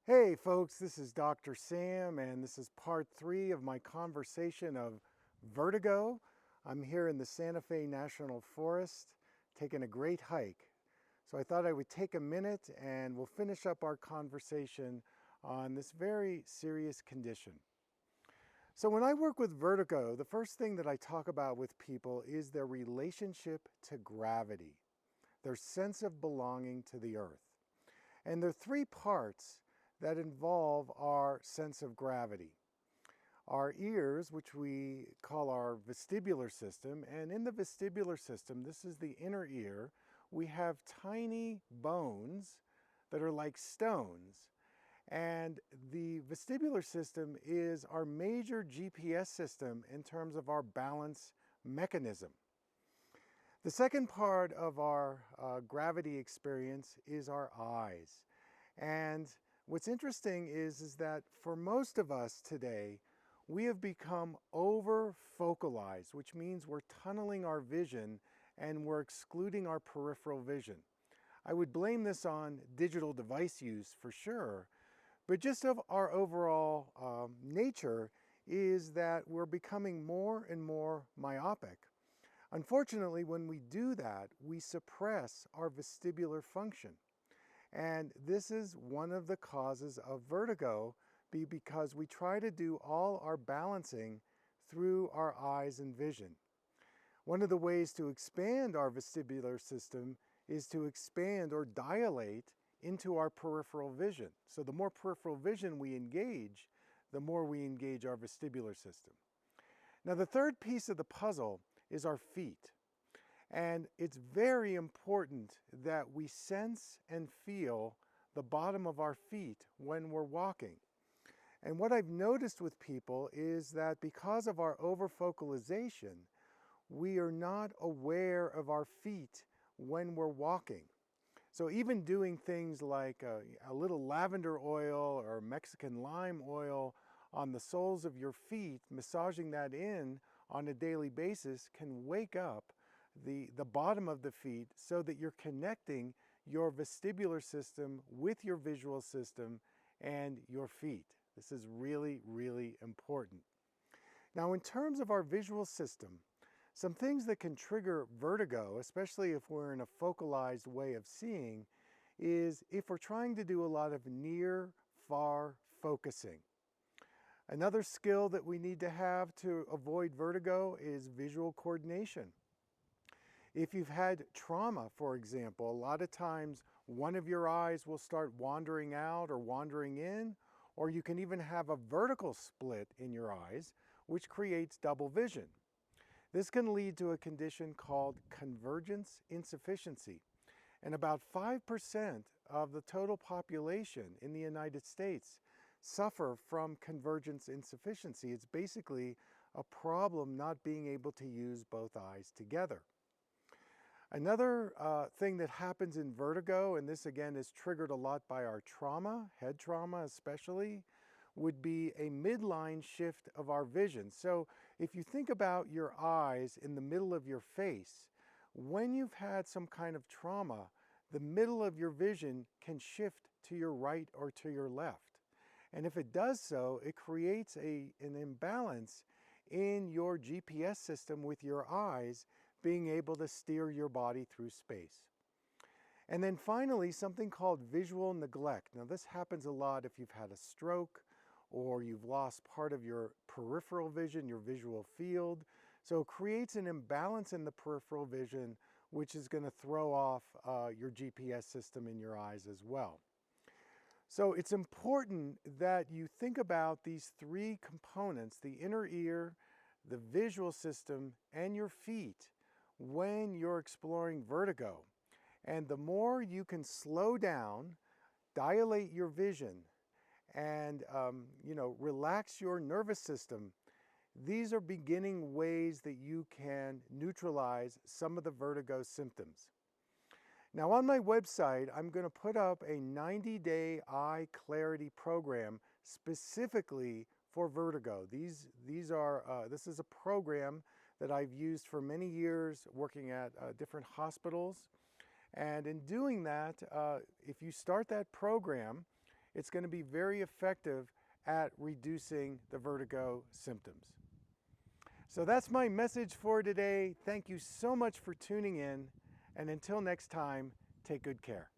Hey folks, this is Dr. Sam, and this is part 3 of my conversation of vertigo. I'm here in the Santa Fe National Forest taking a great hike. So I thought I would take a minute and we'll finish up our conversation on this very serious condition. So when I work with vertigo, the first thing that I talk about with people is their relationship to gravity, their sense of belonging to the earth. And there are three parts that involve our sense of gravity. Our ears, which we call our vestibular system, and in the vestibular system, this is the inner ear, we have tiny bones that are like stones. And the vestibular system is our major GPS system in terms of our balance mechanism. The second part of our gravity experience is our eyes. And what's interesting is that for most of us today, we have become over-focalized, which means we're tunneling our vision and we're excluding our peripheral vision. I would blame this on digital device use for sure, but just of our overall nature is that we're becoming more and more myopic. Unfortunately, when we do that, we suppress our vestibular function. And this is one of the causes of vertigo because we try to do all our balancing through our eyes and vision. One of the ways to expand our vestibular system is to expand or dilate into our peripheral vision. So the more peripheral vision we engage, the more we engage our vestibular system. Now the third piece of the puzzle is our feet. And it's very important that we sense and feel the bottom of our feet when we're walking. And what I've noticed with people is that because of our overfocalization, we are not aware of our feet when we're walking. So even doing things like a little lavender oil or Mexican lime oil on the soles of your feet, massaging that in on a daily basis can wake up the bottom of the feet so that you're connecting your vestibular system with your visual system and your feet. This is really, really important. Now, in terms of our visual system, some things that can trigger vertigo, especially if we're in a focalized way of seeing, is if we're trying to do a lot of near, far focusing. Another skill that we need to have to avoid vertigo is visual coordination. If you've had trauma, for example, a lot of times one of your eyes will start wandering out or wandering in, or you can even have a vertical split in your eyes, which creates double vision. This can lead to a condition called convergence insufficiency. And about 5% of the total population in the United States suffer from convergence insufficiency. It's basically a problem not being able to use both eyes together. Another thing that happens in vertigo, and this again is triggered a lot by our trauma, head trauma especially, would be a midline shift of our vision. So if you think about your eyes in the middle of your face, when you've had some kind of trauma, the middle of your vision can shift to your right or to your left. And if it does so, it creates an imbalance in your GPS system with your eyes being able to steer your body through space. And then finally, something called visual neglect. Now this happens a lot if you've had a stroke or you've lost part of your peripheral vision, your visual field. So it creates an imbalance in the peripheral vision, which is going to throw off your GPS system in your eyes as well. So it's important that you think about these three components, the inner ear, the visual system, and your feet when you're exploring vertigo. And the more you can slow down, dilate your vision, and relax your nervous system, these are beginning ways that you can neutralize some of the vertigo symptoms. Now on my website, I'm going to put up a 90-day eye clarity program specifically for vertigo. This is a program that I've used for many years working at different hospitals. And in doing that, if you start that program, it's going to be very effective at reducing the vertigo symptoms. So that's my message for today. Thank you so much for tuning in, and until next time, take good care.